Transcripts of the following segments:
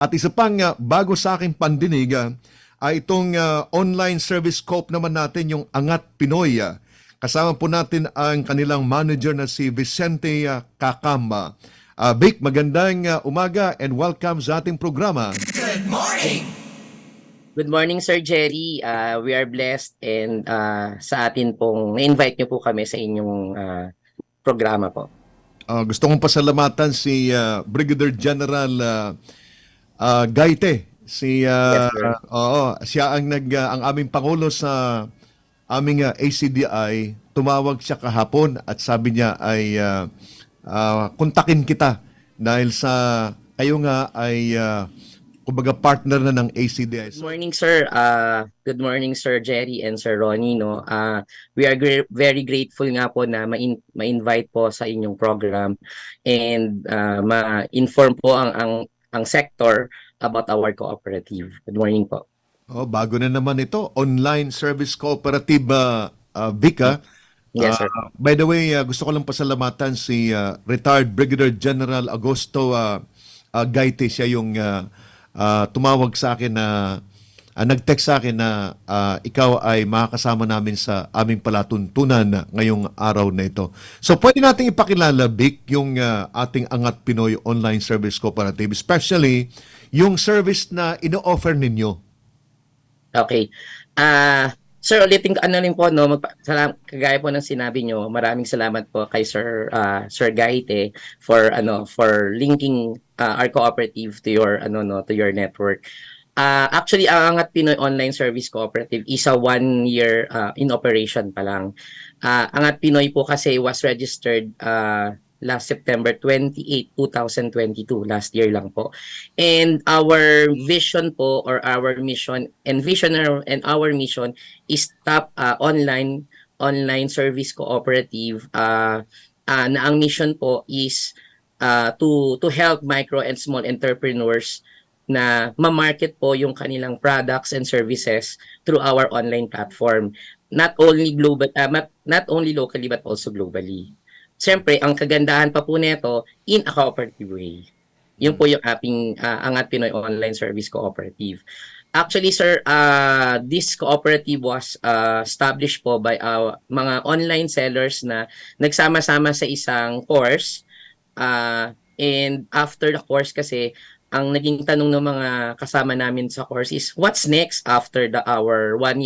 At isa pang bago sa aking pandinig ay itong online service scope naman natin, yung Angat Pinoy. Kasama po natin ang kanilang manager na si Vicente Kakamba. Vic, magandang umaga and welcome sa ating programa. Good morning! Good morning, Sir Jerry. We are blessed and sa atin pong na-invite niyo po kami sa inyong programa po. Gusto kong pasalamatan si Brigadier General Gaite. Yes, sir. Siya ang aming pangulo sa aming ACDI. Tumawag siya kahapon at sabi niya ay kontakin kita dahil sa kayo nga ay kumbaga partner na ng ACDI. Good morning, sir. Good morning, Sir Jerry and Sir Ronnie. No? We are very grateful nga po na ma-invite po sa inyong program and ma-inform po ang sector about our cooperative. Good morning po. Bago na naman ito, Online Service Cooperative Vika. Yes, sir. By the way, gusto ko lang pasalamatan si retired Brigadier General Agosto Gaite. Siya yung tumawag sa akin na nag-text sa akin na ikaw ay makakasama namin sa aming palatuntunan ngayong araw na ito. So pwede nating ipakilala, Vic, yung ating Angat Pinoy Online Service Cooperative, especially yung service na ino-offer ninyo. Okay. Sir, ulitin ko rin po, no, kagaya po ng sinabi nyo, maraming salamat po kay Sir Gaite for linking our cooperative to your to your network. Actually, ang Angat Pinoy Online Service Cooperative is a 1 year in operation pa lang. Angat Pinoy po kasi was registered last September 28, 2022, last year lang po. And our vision po or our mission and our mission is top online service cooperative na ang mission po is to help micro and small entrepreneurs na ma-market po yung kanilang products and services through our online platform, not only locally but also globally. Siyempre, ang kagandahan pa po nito, in a cooperative way. Yun po yung ating Angat Pinoy Online Service Cooperative. Actually, sir, this cooperative was established po by mga online sellers na nagsama-sama sa isang course. And after the course kasi, ang naging tanong ng mga kasama namin sa course is, what's next after our 1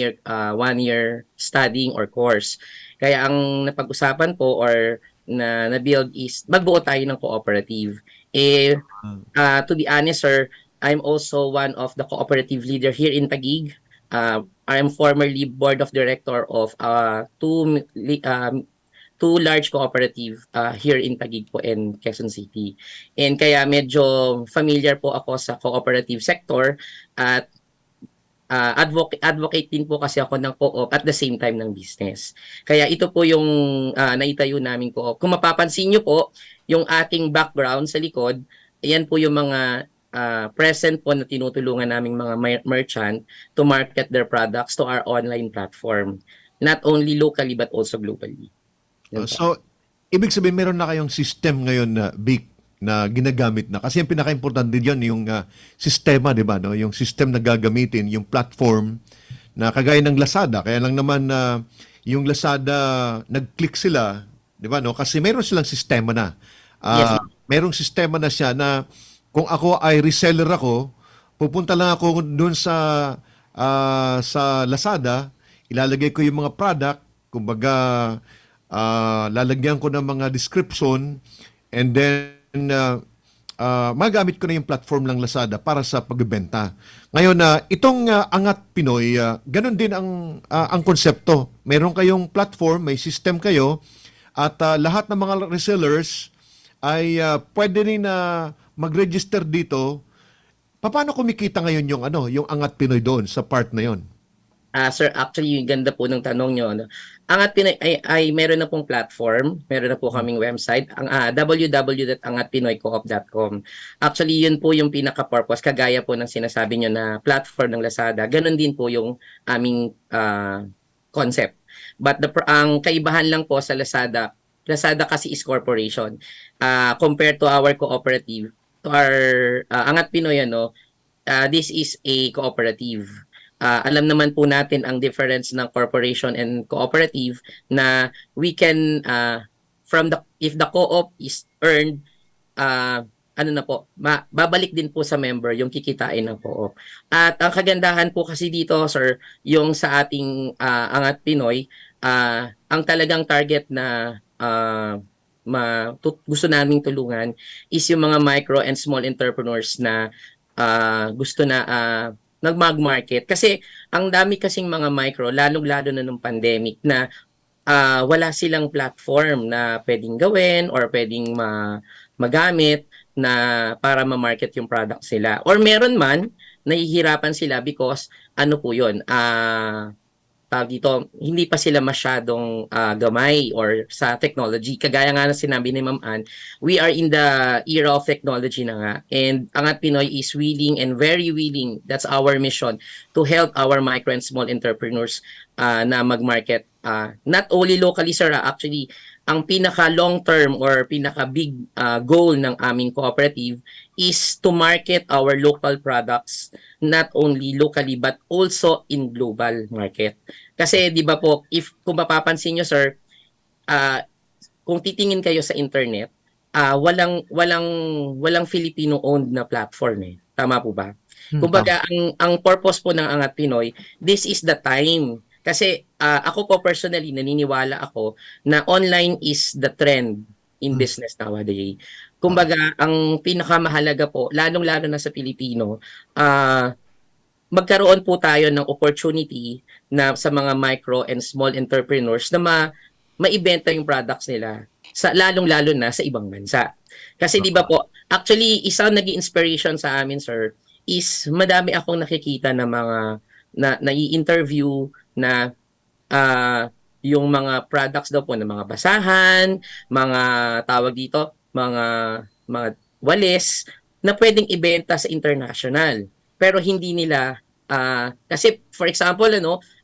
year studying or course? Kaya ang napag-usapan po or na-build is magbuo tayo ng cooperative. To be honest, sir, I'm also one of the cooperative leader here in Taguig. I'm formerly board of director of two large cooperative here in Taguig po and Quezon City. And kaya medyo familiar po ako sa cooperative sector at advocate din po kasi ako ng co-op at the same time ng business. Kaya ito po yung naitayo namin co-op. Kung mapapansin nyo po, yung ating background sa likod, ayan po yung mga present po na tinutulungan naming mga merchant to market their products to our online platform. Not only locally but also globally. So, ibig sabihin meron na kayong system ngayon na Vic, na ginagamit na. Kasi yung pinaka-importante diyan yung sistema, 'di ba, no? Yung system na gagamitin, yung platform na kagaya ng Lazada. Kaya lang naman yung Lazada nag-click sila, 'di ba, no? Kasi meron silang sistema na. Yes. Merong sistema na siya na kung ako ay reseller ako, pupunta lang ako doon sa Lazada, ilalagay ko yung mga product, kumbaga lalagyan ko ng mga description, and then magamit ko na yung platform ng Lazada para sa pagbebenta. Ngayon, itong Angat Pinoy, ganun din ang konsepto. Meron kayong platform, may system kayo, at lahat ng mga resellers ay pwede rin na mag-register dito. Paano kumikita ngayon yung Angat Pinoy doon sa part na yon? Sir, actually, yung ganda po ng tanong nyo. No? Angat Pinoy ay meron na pong platform, meron na po kaming website, ang www.angatpinoycoop.com. Actually, yun po yung pinaka-purpose, kagaya po ng sinasabi nyo na platform ng Lazada. Ganon din po yung aming concept. But ang kaibahan lang po sa Lazada kasi is corporation. Compared to our cooperative, to our Angat Pinoy, this is a cooperative. Alam naman po natin ang difference ng corporation and cooperative na we can from the if the co-op is earned ano na po, babalik din po sa member yung kikitain ng co-op. At ang kagandahan po kasi dito, sir, yung sa ating Angat Pinoy, ang talagang target na gusto naming tulungan is yung mga micro and small entrepreneurs na gusto na nag-market. Kasi ang dami kasing mga micro, lalong-lalo na nung pandemic na wala silang platform na pwedeng gawin or pwedeng magamit na para ma-market yung product sila. Or meron man, nahihirapan sila because ano po yun, tawag dito, hindi pa sila masyadong gamay or sa technology. Kagaya nga na sinabi ni Ma'am Ann, we are in the era of technology na nga. And Angat Pinoy is willing and very willing, that's our mission, to help our micro and small entrepreneurs na mag-market. Not only locally, sir, actually, ang pinaka long term or pinaka big goal ng aming cooperative is to market our local products not only locally but also in global market. Kasi 'di ba po, if kung mapapansin niyo, sir, kung titingin kayo sa internet, walang Filipino owned na platform eh. Tama po ba? Kumbaga ang purpose po ng Angat Pinoy, this is the time. Kasi ako po personally, naniniwala ako na online is the trend in business nowadays. Kumbaga, ang pinakamahalaga po, lalong-lalo na sa Pilipino, magkaroon po tayo ng opportunity na sa mga micro and small entrepreneurs na maibenta yung products nila sa lalong-lalo na sa ibang bansa. Kasi di ba po, actually isang naging inspiration sa amin, sir, is madami akong nakikita na mga nai-interview na yung mga products daw po ng mga basahan, mga tawag dito, mga walis na pwedeng ibenta sa international. Pero hindi nila kasi for example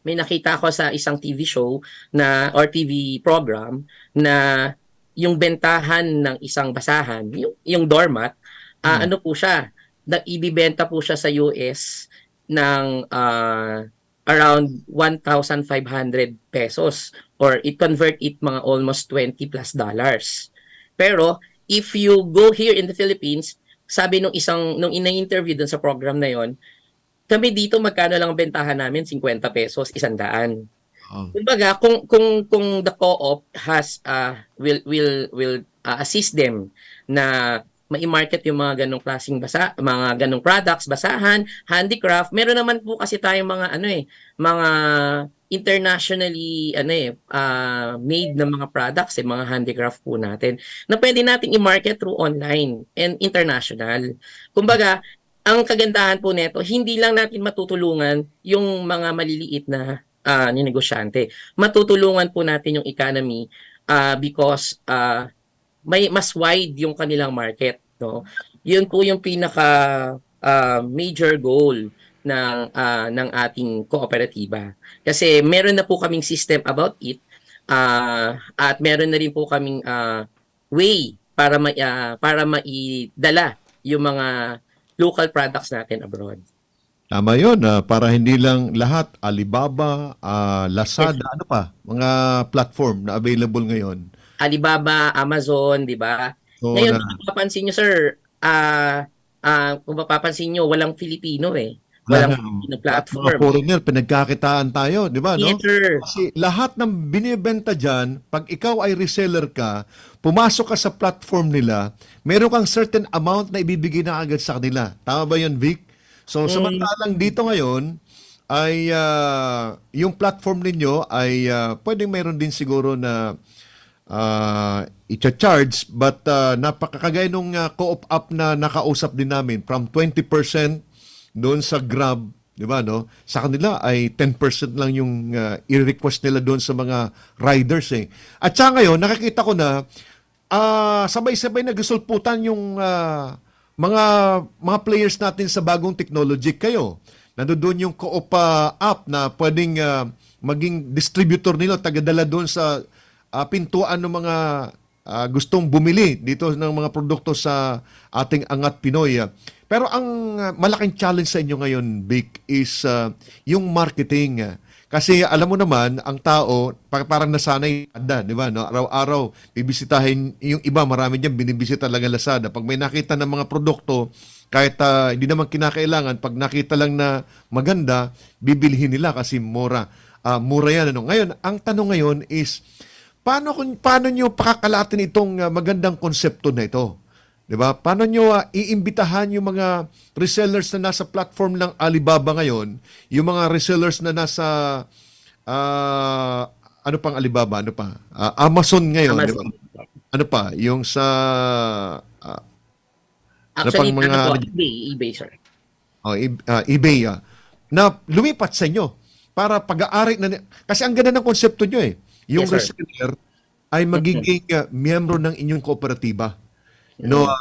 may nakita ako sa isang TV show na or TV program na yung bentahan ng isang basahan, yung doormat, ano po siya, ibibenta po siya sa US ng around 1,500 pesos or i-convert it mga almost $20 plus. Pero if you go here in the Philippines, sabi nung ina-interview dun sa program na yon, kami dito magkano lang ang bentahan namin, 50 pesos, 100. Kumbaga, kung the co-op has will assist them na mai-market yung mga ganong klaseng mga ganong products, basahan, handicraft. Meron naman po kasi tayong mga mga internationally made na mga products, mga handicraft po natin na pwede nating i-market through online and international. Kumbaga, ang kagandahan po nito, hindi lang natin matutulungan yung mga maliliit na negosyante. Matutulungan po natin yung economy because may mas wide yung kanilang market, no? Yun po yung pinaka major goal ng ating kooperatiba. Kasi meron na po kaming system about it at meron na rin po kaming way para maidala yung mga local products natin abroad. Tama yun, para hindi lang lahat, Alibaba, Lazada, ano pa, mga platform na available ngayon. Alibaba, Amazon, di ba? So, Ngayon, kung mapapansin nyo, sir, kung mapapansin nyo, walang Filipino eh. Walang Filipino platform. Mga foreigner, pinagkakitaan tayo, di ba? No? Yes, sir. Kasi lahat ng binibenta dyan, pag ikaw ay reseller ka, pumasok ka sa platform nila, meron kang certain amount na ibibigay na agad sa kanila. Tama ba yun, Vic? So, samantalang dito ngayon, ay yung platform ninyo ay pwedeng meron din siguro na i-charge, but napakakagay nung co-op app na nakausap din namin, from 20% doon sa Grab, di ba, no? Sa kanila ay 10% lang yung i-request nila doon sa mga riders eh. At saka ngayon, nakikita ko na sabay-sabay nagsulputan yung mga players natin sa bagong technology. Kayo, nandoon yung co-op app na pwedeng maging distributor nila, tagadala doon sa pintuan ng mga gustong bumili dito ng mga produkto sa ating Angat Pinoy. Pero ang malaking challenge sa inyo ngayon, Vic, is yung marketing. Kasi alam mo naman, ang tao, parang nasanay ada, di ba? No? Araw-araw, bibisitahin, yung iba, marami dyan, binibisita talaga Lazada. Pag may nakita ng mga produkto, kahit hindi naman kinakailangan, pag nakita lang na maganda, bibilhin nila kasi mura. Mura yan. Ano? Ngayon, ang tanong ngayon is, paano nyo pakakalatin itong magandang konsepto na ito? 'Di ba? Paano nyo iimbitahan yung mga resellers na nasa platform ng Alibaba ngayon, yung mga resellers na nasa ano pang Alibaba, ano pa? Amazon ngayon, 'di ba? Amazon. Ano pa? Yung sa ano pang Actually, mga ano po, ano, eBay, sir. eBay na lumipat sa inyo para pag-aari na kasi ang ganda ng konsepto nyo eh. Yung Yes, sir. reseller ay magiging miyembro ng inyong kooperatiba. No, Mm.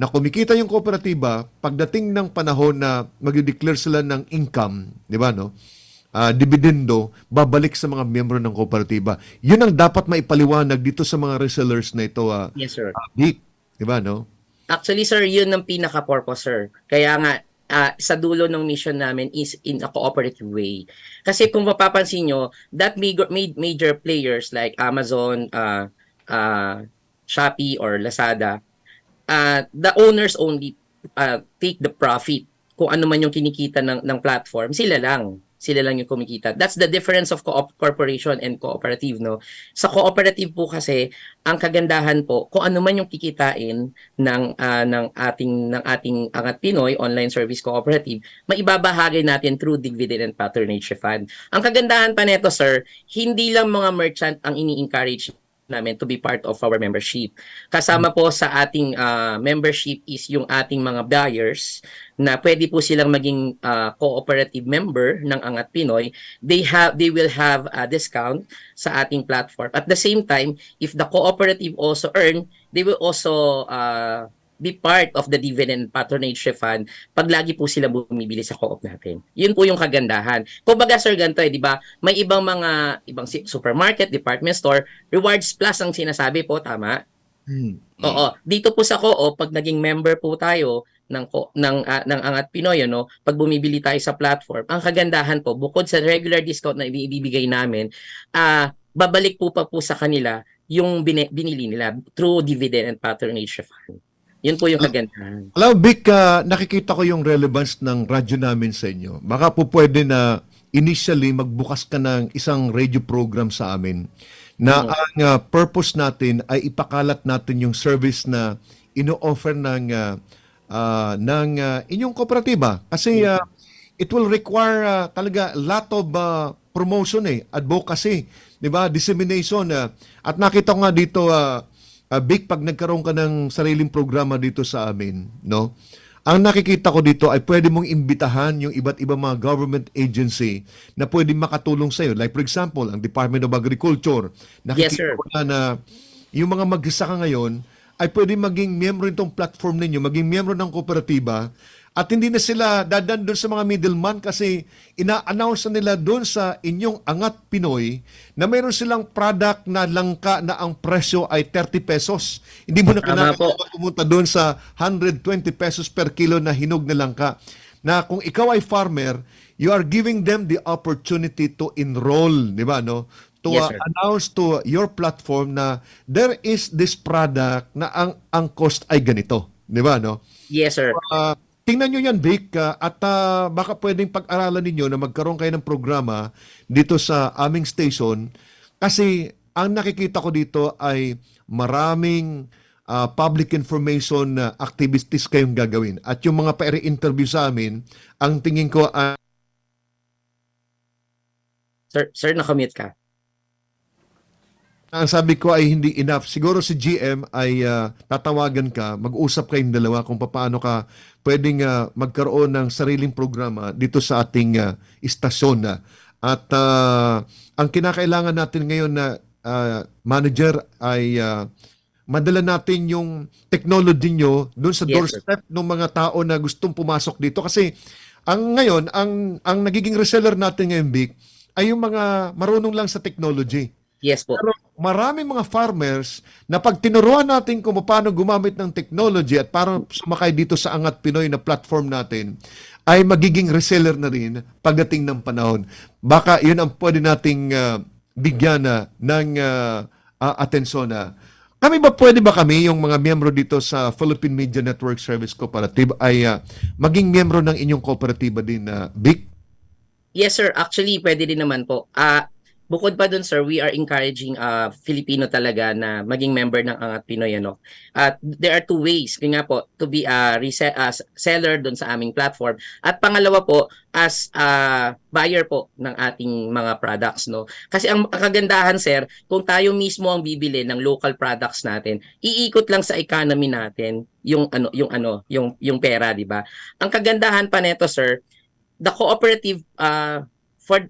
na kumikita yung kooperatiba, pagdating ng panahon na magde-declare sila ng income, di ba, no? Dividendo, babalik sa mga miyembro ng kooperatiba. Yun ang dapat maipaliwanag dito sa mga resellers na ito, Yes, sir. Vic, di ba, no? Actually, sir, yun ang pinaka-purpose, sir. Kaya nga, sa dulo ng mission namin is in a cooperative way. Kasi kung mapapansin nyo, that major players like Amazon, Shopee, or Lazada, the owners only take the profit. Kung ano man yung kinikita ng platform, sila lang yung kumikita. That's the difference of corporation and cooperative, no? Sa cooperative po kasi, ang kagandahan po, kung ano man yung kikitain ng ating Angat Pinoy Online Service Cooperative, maibabahagi natin through dividend and patronage fund. Ang kagandahan pa nito, sir, hindi lang mga merchant ang ini-encourage namin to be part of our membership. Kasama po sa ating membership is yung ating mga buyers na pwede po silang maging cooperative member ng Angat Pinoy. They will have a discount sa ating platform. At the same time, if the cooperative also earn, they will also be part of the dividend patronage fund pag lagi po sila bumibili sa co-op natin. Yun po yung kagandahan. Kumbaga, sir, ganito di ba? May ibang supermarket, department store, rewards plus ang sinasabi po, tama? Oo, dito po sa co-op, pag naging member po tayo ng Angat Pinoy, pag bumibili tayo sa platform, ang kagandahan po, bukod sa regular discount na ibibigay namin, babalik po pa po sa kanila yung binili nila through dividend and patronage fund. Yun po yung kagandahan. Alam mo, Vic, nakikita ko yung relevance ng radyo namin sa inyo. Baka po pwede na initially magbukas ka ng isang radio program sa amin na ang purpose natin ay ipakalat natin yung service na ino-offer ng inyong kooperatiba. Kasi it will require talaga a lot of promotion advocacy, 'di ba? Dissemination at nakita ko nga dito Vic, pag nagkaroon ka ng sariling programa dito sa amin, no? Ang nakikita ko dito ay pwede mong imbitahan yung iba't ibang mga government agency na pwedeng makatulong sa iyo. Like for example, ang Department of Agriculture. Yes, Nakikita sir. ko na yung mga magsasaka ngayon ay pwede maging miyembro nitong platform ninyo, maging miyembro ng kooperatiba at hindi na sila dadan doon sa mga middleman kasi ina-announce na nila doon sa inyong Angat Pinoy na mayroon silang product na langka na ang presyo ay 30 pesos. Hindi mo na Tama po. kinakailangan pumunta doon sa 120 pesos per kilo na hinog na langka. Na kung ikaw ay farmer, you are giving them the opportunity to enroll, di ba, no? To Yes, sir. announce to your platform na there is this product na ang cost ay ganito, di ba, no? Yes, sir. Tingnan nyo yan, Vic, at baka pwedeng pag-aralan ninyo na magkaroon kayo ng programa dito sa aming station kasi ang nakikita ko dito ay maraming public information activities kayong gagawin. At yung mga pa-interview sa amin, ang tingin ko Sir, nakamute ka. ang sabi ko ay hindi enough. Siguro si GM ay tatawagan ka, mag-usap kayong dalawa kung paano ka pwedeng magkaroon ng sariling programa dito sa ating istasyon. At ang kinakailangan natin ngayon na manager ay madala natin yung technology nyo doon sa Yes, doorstep ng mga tao na gustong pumasok dito. Kasi ngayon, ang nagiging reseller natin ngayon, Vic, ay yung mga marunong lang sa technology. Yes po. Pero maraming mga farmers na pag tinuruan natin kung paano gumamit ng technology at para sumakay dito sa Angat Pinoy na platform natin, ay magiging reseller na rin pagdating ng panahon. Baka yun ang pwede nating bigyan ng atensyon na. Pwede ba kami, yung mga miyembro dito sa Philippine Media Network Service Cooperative, ay maging miyembro ng inyong kooperatiba din, Vic? Yes, sir. Actually, pwede din naman po. Bukod pa dun, sir, we are encouraging Filipino talaga na maging member ng Angat Pinoy, ano. At there are two ways, kaya nga po, to be a seller dun sa aming platform. At pangalawa po, as buyer po ng ating mga products, no. Kasi ang kagandahan, sir, kung tayo mismo ang bibili ng local products natin, iikot lang sa economy natin yung pera, di ba? Ang kagandahan pa nito, sir, the cooperative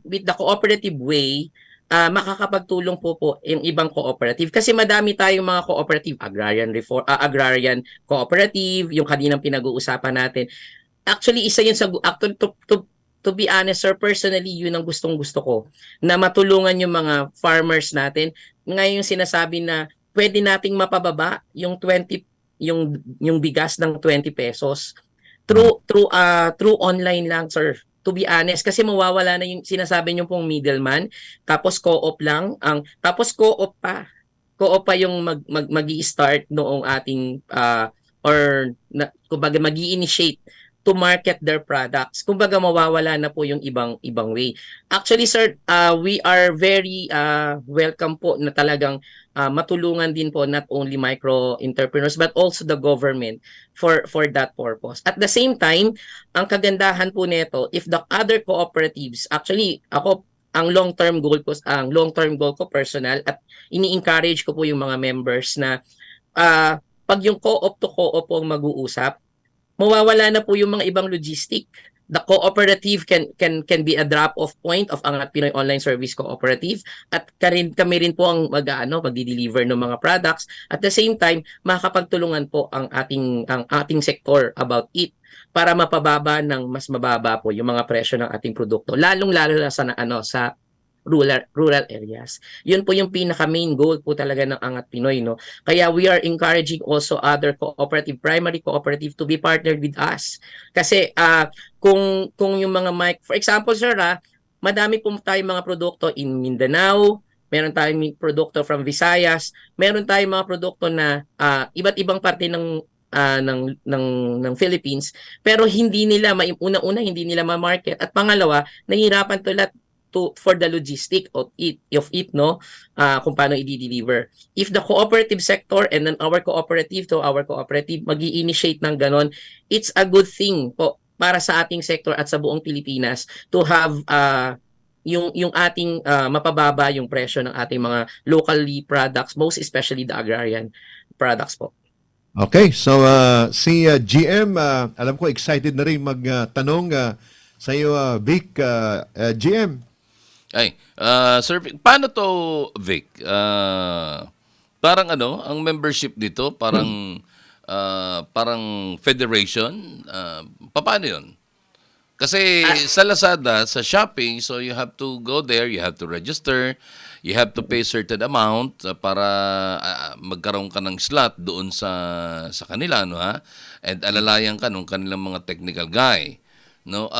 with the cooperative way, makakapagtulong po yung ibang cooperative kasi madami tayong mga cooperative, agrarian cooperative, yung kaninang pinag-uusapan natin. Actually, isa yun sa actually, to be honest, sir, personally, yun ang gustong-gusto ko, na matulungan yung mga farmers natin. Ngayon yung sinasabi na pwede nating mapababa yung yung bigas ng 20 pesos through online lang, sir. To be honest, kasi mawawala na yung sinasabi niyo pong middleman, tapos co-op lang tapos co-op pa yung magi-start noong ating kumbaga magi-initiate to market their products. Kumbaga mawawala na po yung ibang way. Actually, sir, we are very welcome po na talagang matulungan din po not only micro entrepreneurs but also the government for that purpose. At the same time, ang kagandahan po nito, if the other cooperatives, actually ako ang long-term goal ko personal, at ini-encourage ko po yung mga members na pag yung co-op to co-op po ang mag-uusap, mawawala na po yung mga ibang logistic. The cooperative can be a drop-off point of Angat Pinoy Online Service Cooperative, at kami rin po ang magdi-deliver ng mga products. At the same time, makakapagtulungan po ang ating sector about it para mapababa ng mas mababa po yung mga presyo ng ating produkto, lalong-lalo na sa rural areas. Yun po yung pinaka main goal po talaga ng Angat Pinoy, no. Kaya we are encouraging also other primary cooperative to be partnered with us. Kasi kung yung mga for example, sir, madami po tayong mga produkto in Mindanao, meron tayong produkto from Visayas, meron tayong mga produkto na iba't ibang parte ng Philippines, pero hindi nila unang-una hindi nila ma-market, at pangalawa, nahihirapan for the logistic of it, no, kung paano i-deliver. If the cooperative sector and then our cooperative magi-initiate ng ganon, it's a good thing po para sa ating sector at sa buong Pilipinas to have yung ating mapababa yung presyo ng ating mga locally products, most especially the agrarian products po. Okay, so si GM, alam ko excited na rin magtanong sa iyo, Vic. GM. Sir Vic, paano to, Vic? Parang ang membership dito, parang federation. Paano yun? Kasi sa Lazada, sa shopping, so you have to go there, you have to register, you have to pay certain amount para magkaroon ka ng slot doon sa kanila, no, ha? And alalayan ka nung kanilang mga technical guy, no?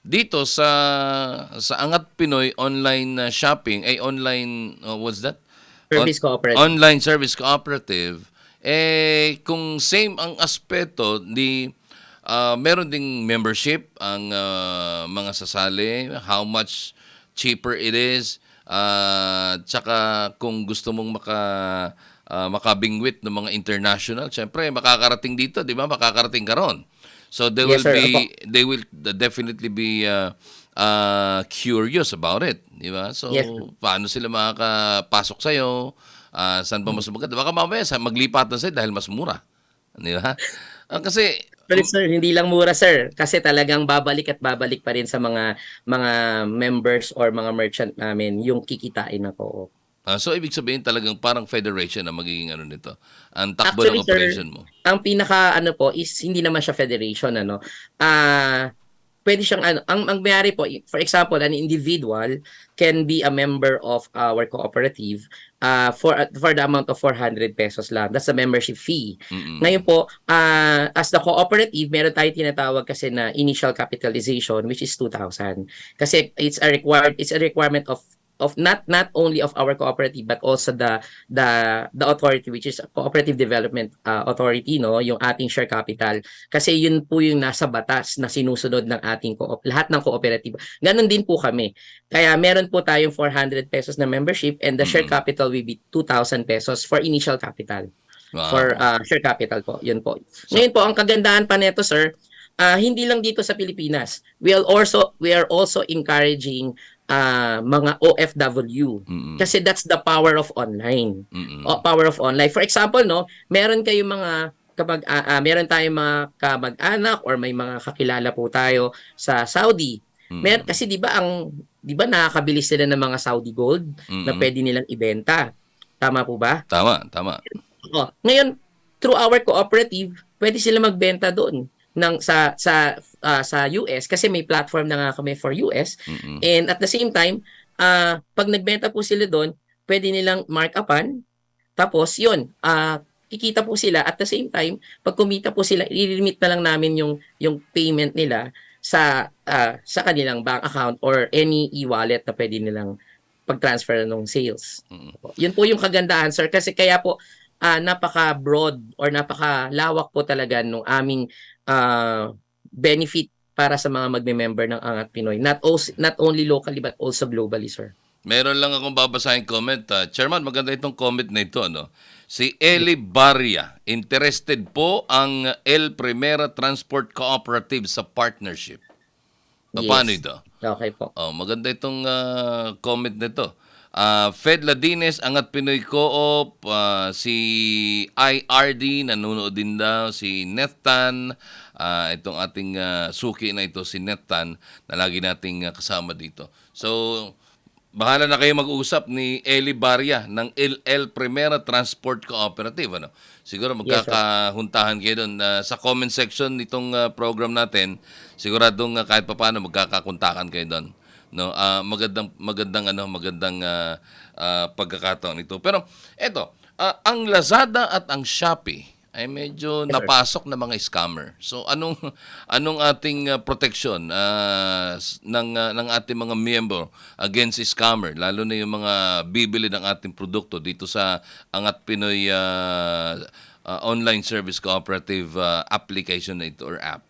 Dito sa Angat Pinoy online shopping, online, what's that? Service cooperative. Online service cooperative, kung same ang aspeto, meron ding membership ang mga sasali, how much cheaper it is, tsaka kung gusto mong makabingwit ng mga international, syempre makakarating dito, di ba? Makakarating ka ron. So they Yes, will sir. they will definitely be curious about it, di ba? So Yes. paano sila makakapasok sa iyo? Saan ba mas maganda? Baka mamaya maglipat na sila dahil mas mura. Di ba? Kasi Pero sir, hindi lang mura, sir, kasi talagang babalik at babalik pa rin sa mga members or mga merchant namin yung kikitain na co-op. so ibig sabihin talagang parang federation na magiging nito. Ang takbo ng Actually, sir, operation mo. ang pinaka po is hindi naman siya federation, ano. pwede siyang ano, ang mayari po, for example, an individual can be a member of our cooperative for the amount of 400 pesos lang. That's the membership fee. Ngayon po, as the cooperative, meron tayo tinatawag kasi na initial capitalization, which is 2,000. Kasi it's a requirement of not only of our cooperative but also the authority, which is Cooperative Development Authority, no, yung ating share capital, kasi yun po yung nasa batas na sinusunod ng ating lahat ng cooperative. Ganon din po kami. Kaya meron po tayong 400 pesos na membership and the share capital will be 2,000 pesos for initial capital. For Wow. share capital po, yun po. Ngayon po, ang kagandahan pa nito, sir, hindi lang dito sa Pilipinas. We are also encouraging mga OFW. Kasi that's the power of online. Power of online. For example, no, meron kayong mga meron tayong mga kamag-anak or may mga kakilala po tayo sa Saudi. Kasi 'di ba nakakabili sila ng mga Saudi gold na pwede nilang ibenta. Tama po ba? Tama, tama. Ngayon, through our cooperative, pwede sila magbenta doon sa US kasi may platform na nga kami for US. And at the same time, pag nagbenta po sila doon, pwede nilang mark-upan. Tapos yun, kikita po sila. At the same time, pag kumita po sila, i-remit na lang namin yung payment nila sa kanilang bank account or any e-wallet na pwede nilang pag-transfer ng sales. Yun po yung kagandahan, sir. Kasi kaya po, napaka-broad or napaka-lawak po talaga nung aming benefit para sa mga magme-member ng Angat Pinoy. Not only locally but also globally, sir. Meron lang akong babasahin comment. Chairman, maganda itong comment na ito. No? Si Eli Barria, interested po ang El Primera Transport Cooperative sa partnership. Paano Yes. ito? Okay po. Maganda itong comment nito. Fed Ladines, Angat Pinoy Co-op, si IRD, nanonood din daw, si Nettan, itong ating suki na ito, si Nettan, na lagi nating kasama dito. So, bahala na kayo mag-usap ni Eli Barria ng El Primera Transport Cooperative. Ano? Siguro magkakahuntahan kayo doon. Sa comment section nitong program natin, siguradong kahit papaano magkakakuntakan kayo doon. No, magandang pagkakataon ito. Pero eto, ang Lazada at ang Shopee ay medyo napasok na mga scammer. So anong ating protection ng ating mga miyembro against scammer, lalo na yung mga bibili ng ating produkto dito sa Angat Pinoy online service cooperative application na ito or app?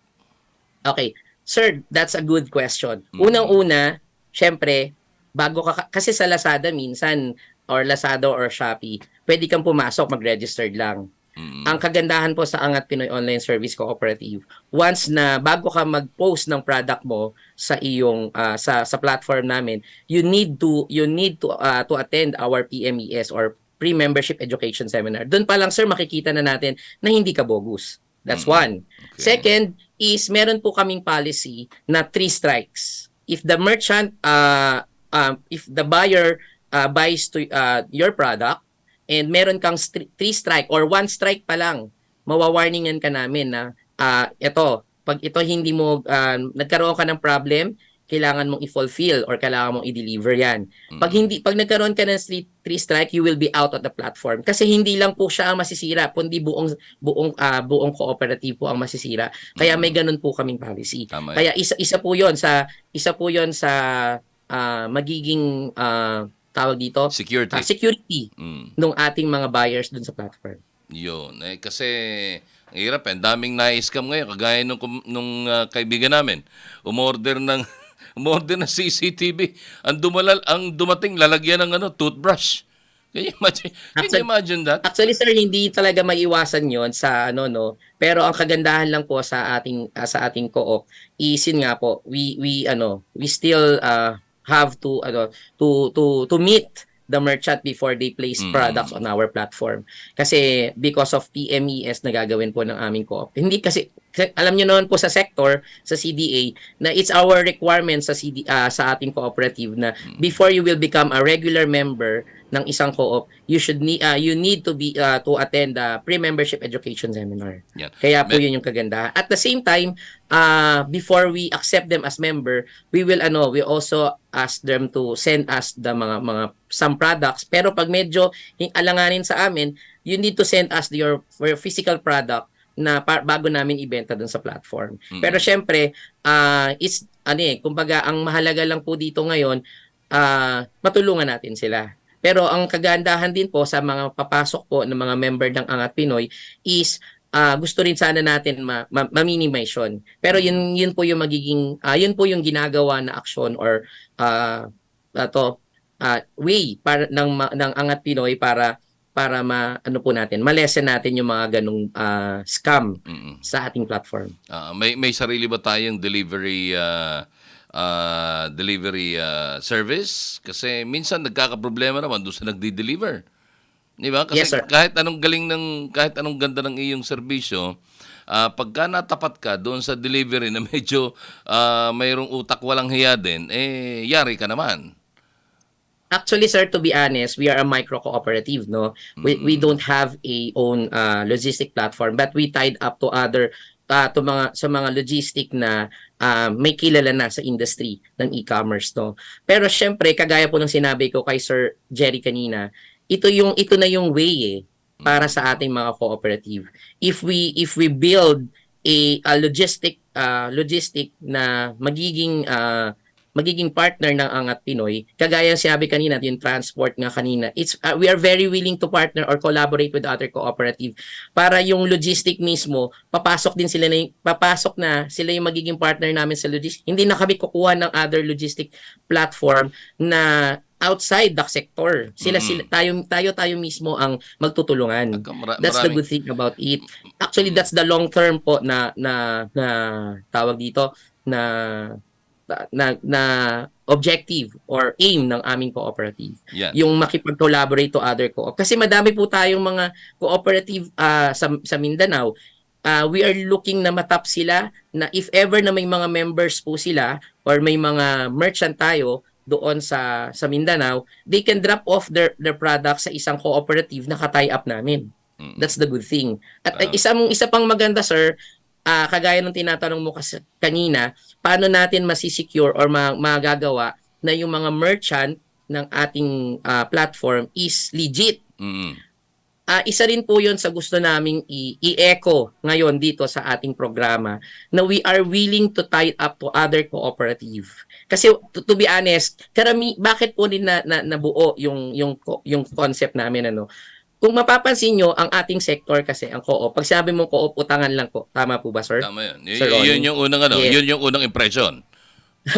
Okay. Sir, that's a good question. Unang-una, syempre, kasi sa Lazada minsan, or Lazada or Shopee, pwede kang pumasok, mag-registered lang. Ang kagandahan po sa Angat Pinoy Online Service Cooperative, once na bago ka mag-post ng product mo sa iyong sa platform namin, you need to attend our PMES or pre-membership education seminar. Doon pa lang, sir, makikita na natin na hindi ka bogus. That's one. Okay. Second is meron po kaming policy na 3 strikes. If the merchant if the buyer buys to your product and meron kang 3 strike or 1 strike pa lang, mawawarningan ka namin na pag ito hindi mo nagkaroon ka ng problem, kailangan mong i-fulfill or kailangan mong i-deliver yan. Pag nagkaroon ka ng 3 strike, you will be out of the platform. Kasi hindi lang po siya ang masisira, kundi buong cooperative po ang masisira. Kaya may ganun po kaming policy. Tama. Kaya isa po 'yon sa magiging tawag dito, security ng ating mga buyers dun sa platform. Yun. Kasi ang hirap ang daming na-scam ngayon. Kagaya nung kaibigan namin, umorder ng CCTV. Ang dumating, lalagyan ng toothbrush. Can you imagine that? Actually, sir, hindi talaga maiwasan 'yon sa pero ang kagandahan lang po sa ating co-op is yun nga po, we still have to meet the merchant before they place products on our platform. Kasi because of PMES na gagawin po ng aming co-op. Hindi kasi alam niyo naman po sa sector, sa CDA, na it's our requirement sa sa ating cooperative na before you will become a regular member ng isang co-op, you need to be to attend the pre-membership education seminar. Yan. Kaya po yun yung kagandahan. At the same time, before we accept them as member, we also ask them to send us the mga some products. Pero pag medyo alanganin sa amin, you need to send us your physical product na bago namin ibenta dun sa platform. Pero syempre, kumbaga ang mahalaga lang po dito ngayon, matulungan natin sila. Pero ang kagandahan din po sa mga papasok po ng mga member ng Angat Pinoy is gusto rin sana natin ma-minimize yun. Pero yun po yung magiging yun po yung ginagawa na aksyon or way para ng Angat Pinoy para po natin, ma-lessen natin yung mga ganung scam sa ating platform. May sarili ba tayong delivery service? Kasi minsan nagkakaproblema naman doon sa nagdi-deliver. Di ba? Kasi Yes, sir. kahit anong ganda ng iyong serbisyo, pagka natapat ka doon sa delivery na medyo mayroong utak walang hiya din, yari ka naman. Actually, sir, to be honest, we are a micro cooperative, no? We don't have a own logistic platform, but we tied up to other sa mga logistic na may kilala na sa industry ng e-commerce, no? Pero syempre, kagaya po ng sinabi ko kay Sir Jerry kanina, ito na yung way para sa ating mga cooperative. If we build a logistic na magiging partner ng Angat Pinoy, kagaya ng sinabi kanina, yung transport nga kanina, we are very willing to partner or collaborate with other cooperative para yung logistic mismo, papasok na sila yung magiging partner namin sa logistic. Hindi na kami kukuha ng other logistic platform na outside the sector. Tayo mismo ang magtutulungan. That's the good thing about it. Actually, that's the long term po na tawag dito na objective or aim ng aming cooperative. Yan. Yung makipag-collaborate to other co-op. Kasi madami po tayong mga cooperative sa Mindanao. We are looking na matap sila na if ever na may mga members po sila or may mga merchant tayo doon sa Mindanao, they can drop off their products sa isang cooperative na ka-tie up namin. That's the good thing. At isa pang maganda, sir, kagaya ng tinatanong mo kanina, paano natin masisecure or magagawa na yung mga merchant ng ating platform is legit. Isa rin po yun sa gusto naming i-echo ngayon dito sa ating programa na we are willing to tie up to other cooperative. Kasi to be honest, bakit po din nabuo yung concept namin, ano? Kung mapapansin nyo, ang ating sector kasi, ang co-op, pag sabi mo co-op, utangan lang po. Tama po ba, sir? Tama yun. Sir Ronnie? Yun yung unang Yes. yun yung unang impression.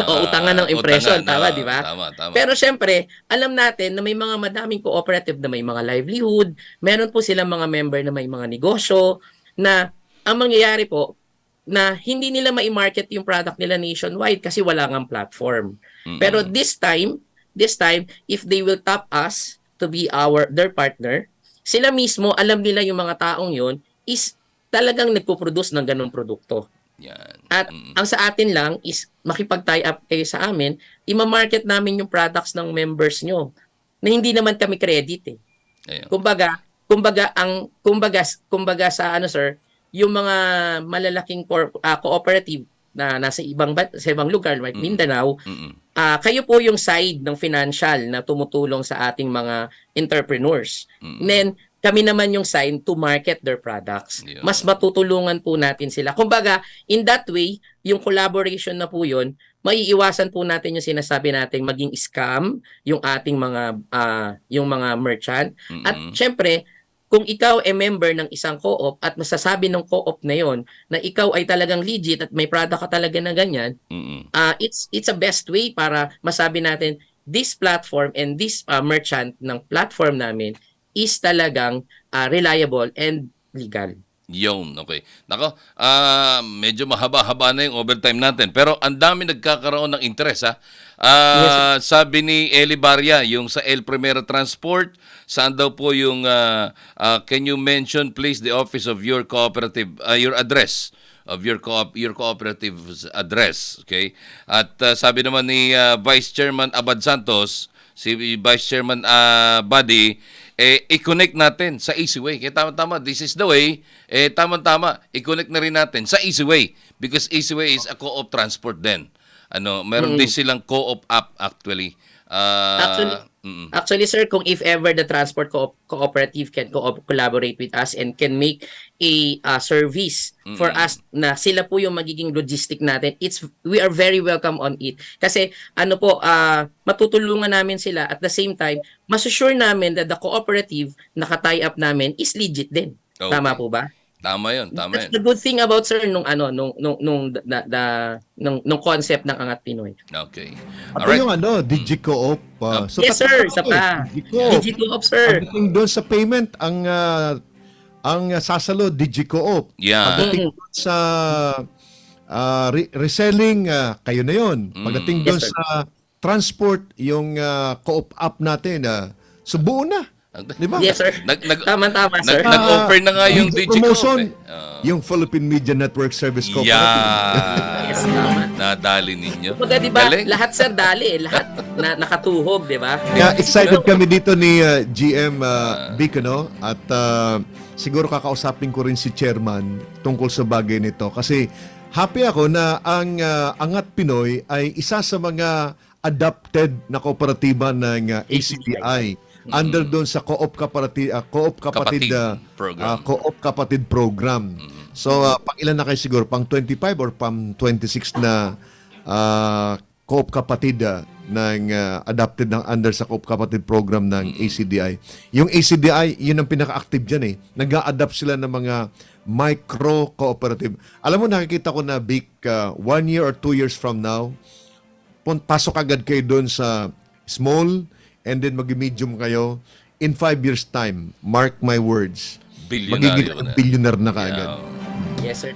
O utangan ng impression, tama, di ba? Tama. Pero syempre, alam natin na may mga madaming cooperative na may mga livelihood, meron po silang mga member na may mga negosyo, na ang mangyayari po, na hindi nila ma-market yung product nila nationwide kasi wala ngang platform. Pero this time, if they will tap us to be their partner, sila mismo, alam nila yung mga taong yon is talagang nagpo-produce ng ganong produkto. Yan. At ang sa atin lang is makipag-tie up kayo sa amin, ima-market namin yung products ng members nyo na hindi naman kami credit eh. Ayun. Kumbaga sa sir, yung mga malalaking cooperative na nasa ibang lugar like Mindanao, kayo po yung side ng financial na tumutulong sa ating mga entrepreneurs. Then kami naman yung side to market their products. Yeah. Mas matutulungan po natin sila. Kumbaga, in that way, yung collaboration na po yun, maiiwasan po natin yung sinasabi nating maging scam yung ating mga merchant. At syempre, kung ikaw ay member ng isang co-op at masasabi ng co-op na yon na ikaw ay talagang legit at may product ka talaga na ganyan, it's a best way para masabi natin this platform and this merchant ng platform namin is talagang reliable and legal. Yun, okay. Nako, medyo mahaba-haba na yung overtime natin. Pero ang dami nagkakaroon ng interest, ha? Sabi ni Eli Barria, yung sa El Primera Transport, saan daw po yung, can you mention please the office of your cooperative, your address? of your cooperative's address, okay? At sabi naman ni Vice Chairman Abad Santos, si Vice Chairman Buddy, i-connect natin sa Easyway. Kaya tama-tama, this is the way. Tama-tama, i-connect na rin natin sa Easyway because Easyway is a co-op transport din. Meron din silang co-op app actually. Actually, sir, kung if ever the transport cooperative can collaborate with us and can make a service for us na sila po yung magiging logistic natin, we are very welcome on it. Kasi matutulungan namin sila at the same time, masusure namin that the cooperative na tie up namin is legit din. Okay. Tama po ba? Tama 'yon, tama 'yon. That's the good thing about, sir, nung concept ng Angat Pinoy. Okay. At Alright. yung Digicoop. Yes, sir, isa pa. Digicoop. Digicoop, sir. Pagdating doon sa payment, ang sasalo, Digicoop. Yeah. Pagdating doon sa reselling, kayo na yon. Pagdating doon Yes, sir. sa transport, yung co-op app natin, so buo na. Di ba? Yes, sir. Tama-tama, sir. Nag-offer na nga yung Video Digicoop. promotion, yung Philippine Media Network Service Corporation. Yes, tama. Nadali ninyo. Kumbaga, di ba, Galing. lahat, sir, lahat na nakatuhog, di ba? Kaya excited kami dito ni GM Vic, at siguro kakausapin ko rin si Chairman tungkol sa bagay nito kasi happy ako na ang Angat Pinoy ay isa sa mga adopted na kooperatiba ng ACBI under doon sa Co-op Kapatid Program. Co-op Kapatid Program. So pang ilan na kayo siguro? Pang 25 or pang 26 na Co-op Kapatid adopted ng under sa Co-op Kapatid Program ng ACDI. Yung ACDI, yun ang pinaka-active dyan Nag-a-adapt sila ng mga micro cooperative. Alam mo, nakikita ko na big 1 year or 2 years from now, pasok agad kayo doon sa small and then mag-medium kayo. In 5 years time, mark my words, magiging billionaire na kaagad. Yes, sir.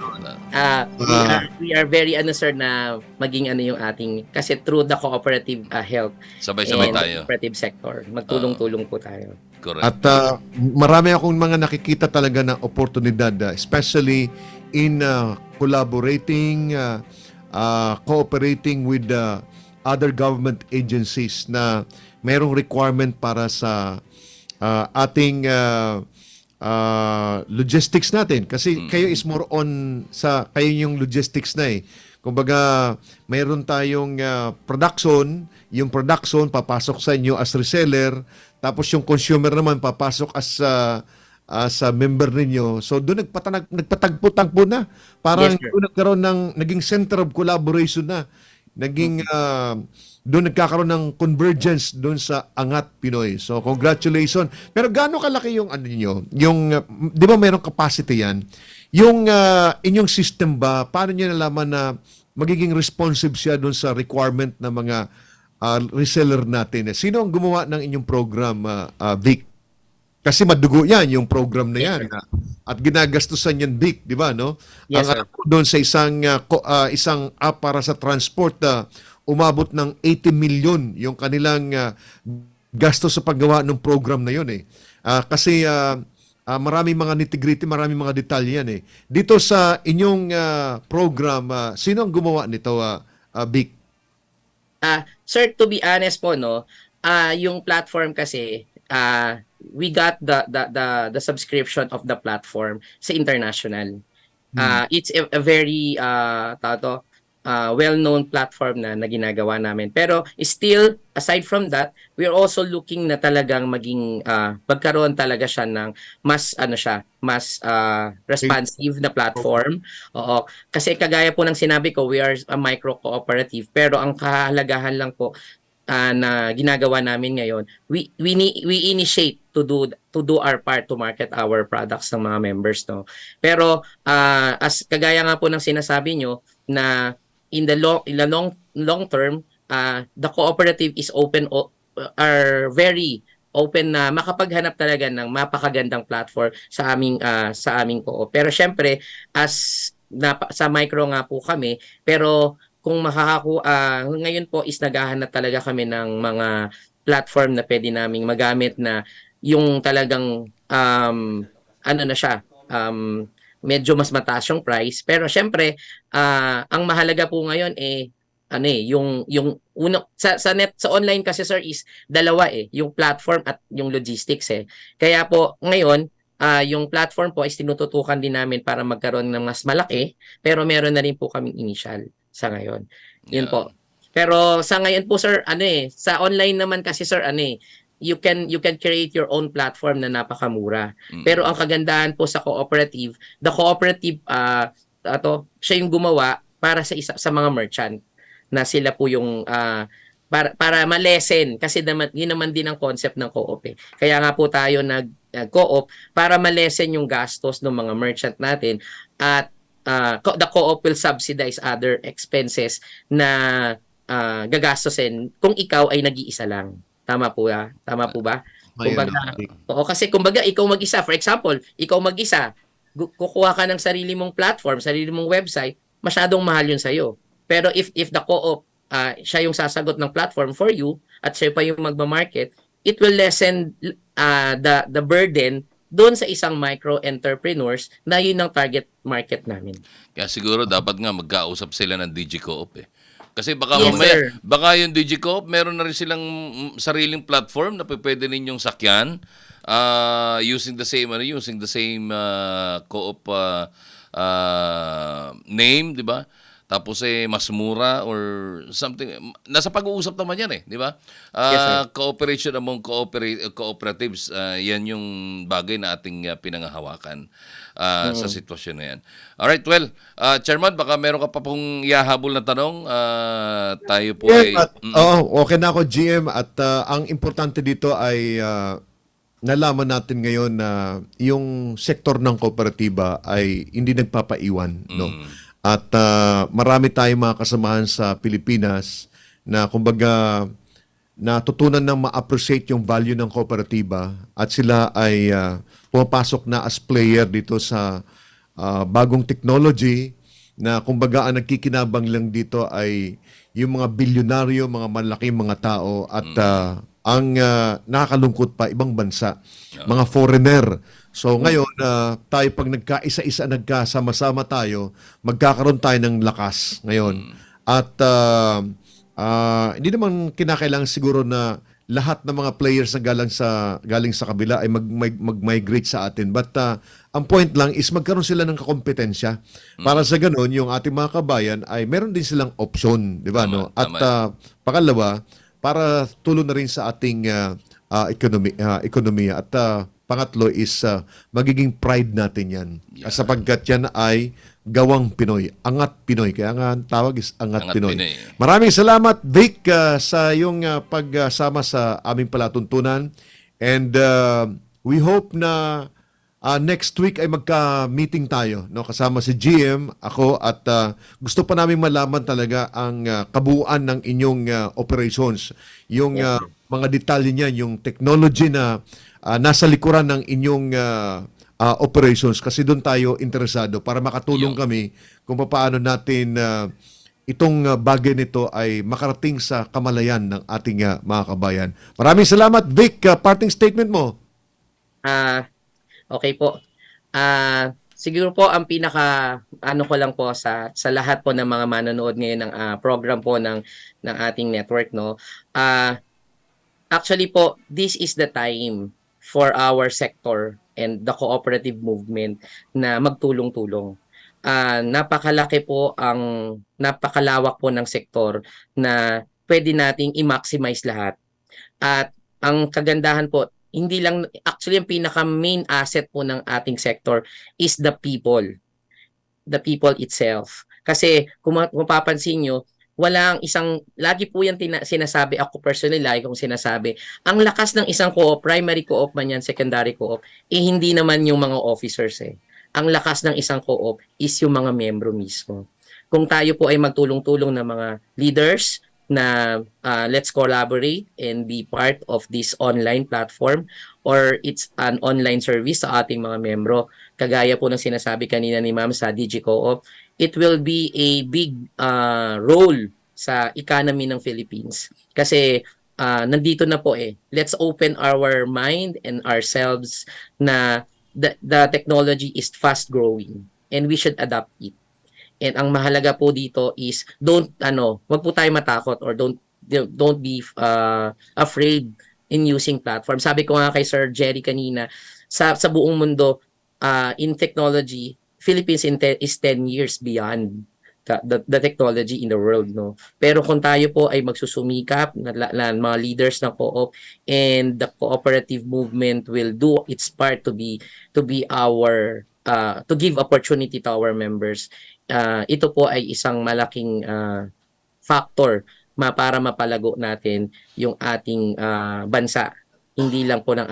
We are very sir, na maging yung ating, kasi through the cooperative health Sabay-sabay and tayo. cooperative sector, magtulong-tulong po tayo. Correct. At marami akong mga nakikita talaga na oportunidad, especially in collaborating, cooperating with other government agencies na mayroong requirement para sa ating logistics natin. Kasi kayo is more on kayo yung logistics na Kumbaga, mayroon tayong production, yung production papasok sa inyo as reseller, tapos yung consumer naman papasok as a member ninyo. So doon nagpatagpo-tagpo na. Parang Yes, sir. doon nagkaroon naging center of collaboration na. Doon nagkakaroon ng convergence doon sa Angat Pinoy. So congratulations. Pero gaano kalaki yung niyo? Yung 'di ba mayroong capacity yan? Yung inyong system ba, paano niyo nalaman na magiging responsive siya doon sa requirement ng mga reseller natin? Sino ang gumawa ng inyong program, Vic? Kasi madugo yan, yung program na yan. At ginagastusan yan, Vic, di ba? No? Yes, ang sir. alam ko doon sa isang app para sa transport, umabot ng 80 million yung kanilang gasto sa paggawa ng program na yun. Kasi maraming mga nitty-gritty, maraming mga detalye yan. Dito sa inyong program, sino ang gumawa nito, Vic? Sir, to be honest po, yung platform kasi, we got the subscription of the platform sa international. It's a very well-known platform na ginagawa namin. Pero still, aside from that, we are also looking na talagang magkaroon talaga siya ng mas responsive na platform. Oo. Kasi kagaya po ng sinabi ko, we are a micro cooperative, pero ang kahalagahan lang po na ginagawa namin ngayon, we initiate to do our part to market our products ng mga members, Pero as kagaya nga po ng sinasabi nyo na in the long term, the cooperative is are very open na makapaghanap talaga ng mapakagandang platform sa aming co-op. Pero syempre, sa micro nga po kami, pero kung ngayon po is naghahanap talaga kami ng mga platform na pwede naming magamit na yung talagang medyo mas mataas yung price. Pero syempre, ang mahalaga po ngayon yung sa online kasi sir is dalawa yung platform at yung logistics Kaya po ngayon, yung platform po is tinututukan din namin para magkaroon ng mas malaki, pero meron na rin po kaming initial sa ngayon. Yun Yeah. po. Pero sa ngayon po sir, sa online naman kasi sir, you can create your own platform na napakamura. Pero ang kagandahan po sa cooperative, the cooperative siya yung gumawa para sa mga merchant na sila po yung para ma-lessen kasi yun naman din ang concept ng co-op Kaya nga po tayo nag-co-op para ma-lessen yung gastos ng mga merchant natin at the co-op will subsidize other expenses na gagastosin kung ikaw ay nag-iisa lang. Tama po Tama po ba? Ayan, Kumbaga, okay. kasi kumbaga ikaw mag-isa, for example, ikaw mag-isa, kukuha ka ng sarili mong platform, sarili mong website, masyadong mahal yun sa'yo. Pero if the co-op, siya yung sasagot ng platform for you at siya pa yung magma-market, it will lessen the burden doon sa isang micro-entrepreneurs na yun ang target market namin. Kaya siguro dapat nga magkausap sila ng DigiCoop Kasi baka Yes, mamaya, sir. baka yung DigiCoop, meron na rin silang sariling platform na pwede ninyong sakyan using the same co-op name, 'di ba? Tapos mas mura or something. Nasa pag-uusap naman yan di ba? Yes, sir. Cooperation among cooperatives, yan yung bagay na ating pinanghahawakan sa sitwasyon na yan. Alright, well, Chairman, baka meron ka pa pong ihahabol na tanong. Tayo po ay... Okay na ako, GM. At ang importante dito ay nalaman natin ngayon na yung sektor ng kooperatiba ay hindi nagpapaiwan. No? At marami tayong mga kasamahan sa Pilipinas na kumbaga natutunan ng ma-appreciate yung value ng kooperatiba at sila ay pumapasok na as player dito sa bagong technology na kumbaga ang nagkikinabang lang dito ay yung mga bilyonaryo, mga malaking mga tao at ang nakakalungkot pa ibang bansa, mga foreigner. So ngayon, tayo pag nagkaisa-isa, nagkasama-sama tayo, magkakaroon tayo ng lakas ngayon. At hindi naman kinakailangan siguro na lahat ng mga players na galing sa kabila ay mag-migrate sa atin. But ang point lang is magkaroon sila ng kakompetensya. Para sa ganun, yung ating mga kabayan ay meron din silang option, di ba? No? At pangalawa, para tulong na rin sa ating ekonomiya. At pangatlo is magiging pride natin yan. Sapagkat yan ay gawang Pinoy. Angat Pinoy. Kaya nga ang tawag is Angat Pinoy. Maraming salamat, Vic, sa iyong pagsama sa aming palatuntunan. And we hope na next week ay magka-meeting tayo. No? Kasama si GM, ako, at gusto pa namin malaman talaga ang kabuuan ng inyong operations. Yung mga detalye niyan, yung technology na nasa likuran ng inyong operations kasi doon tayo interesado para makatulong kami kung paano natin itong bagay nito ay makarating sa kamalayan ng ating mga kabayan. Maraming salamat, Vic. Parting statement mo. Okay po. Siguro po ang pinaka ko lang po sa lahat po ng mga manonood ngayon ng program po ng ating network actually po, this is the time for our sector and the cooperative movement na magtulong-tulong. Napakalaki po napakalawak po ng sektor na pwede nating i-maximize lahat. At ang kagandahan po, hindi lang, actually ang pinaka main asset po ng ating sector is the people. The people itself. Kasi kung mapapansin nyo, lagi po yan sinasabi, ako personally, lagi kong sinasabi, ang lakas ng isang co-op, primary co-op man yan, secondary co-op, hindi naman yung mga officers Ang lakas ng isang co-op is yung mga miyembro mismo. Kung tayo po ay magtulong-tulong ng mga leaders na let's collaborate and be part of this online platform or it's an online service sa ating mga miyembro, kagaya po ng sinasabi kanina ni Ma'am sa DigiCoop, it will be a big role sa economy ng Philippines. Kasi nandito na po let's open our mind and ourselves na the technology is fast growing. and we should adopt it. And ang mahalaga po dito is wag po tayo matakot or don't be afraid in using platform. Sabi ko nga kay Sir Jerry kanina, sa buong mundo in technology, Philippines is 10 years beyond the technology in the world, no. Pero kung tayo po ay magsusumikap na mga leaders ng co-op, and the cooperative movement will do its part to be our to give opportunity to our members, ito po ay isang malaking factor para mapalago natin yung ating bansa, hindi lang po ang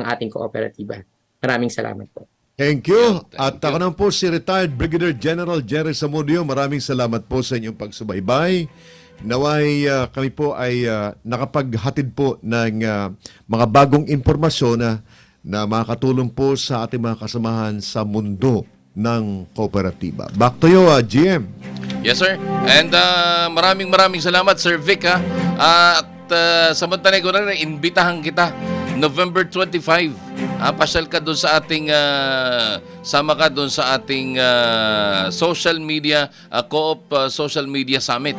ating kooperatiba. Maraming salamat po. Thank you. At ako naman po si retired Brigadier General Jerry Zamudio. Maraming salamat po sa inyong pagsubaybay. Naway kami po ay nakapaghatid po ng mga bagong impormasyon na makakatulong po sa ating mga kasamahan sa mundo ng kooperatiba. Back to you, GM. Yes, sir. And maraming salamat, Sir Vic, ha. At samantalay ko na imbitahan kita November 25. Pasyal ka doon sa ating sama ka doon sa ating social media co-op social media summit,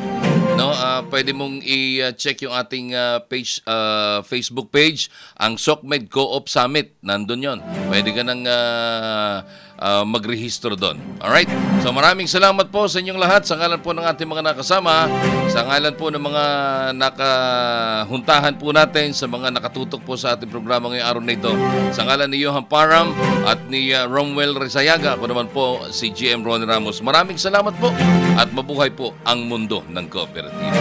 no. Pwede mong i-check yung ating page, Facebook page, ang SOCMED Co-op Summit. Nandun yon. Pwede ka nang magrehistro doon. Alright? So maraming salamat po sa inyong lahat, sa ngalan po ng ating mga nakasama, sa ngalan po ng mga nakahuntahan po natin, sa mga nakatutok po sa ating programa ngayong araw na ito. Sa ngalan ni Johan Param at ni Romwell Resayaga, ako naman po si GM Ronnie Ramos. Maraming salamat po at mabuhay po ang mundo ng kooperatiba.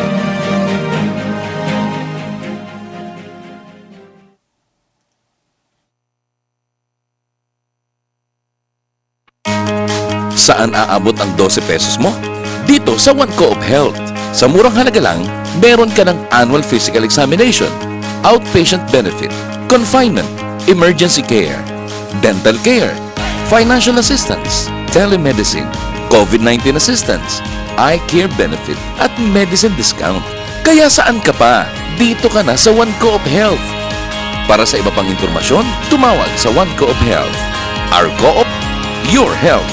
Saan aabot ang 12 pesos mo? Dito sa One Co-op Health. Sa murang halaga lang, meron ka ng annual physical examination, outpatient benefit, confinement, emergency care, dental care, financial assistance, telemedicine, COVID-19 assistance, eye care benefit, at medicine discount. Kaya saan ka pa? Dito ka na sa One Co-op Health. Para sa iba pang impormasyon, tumawag sa One Co-op Health. Our Co-op, your health.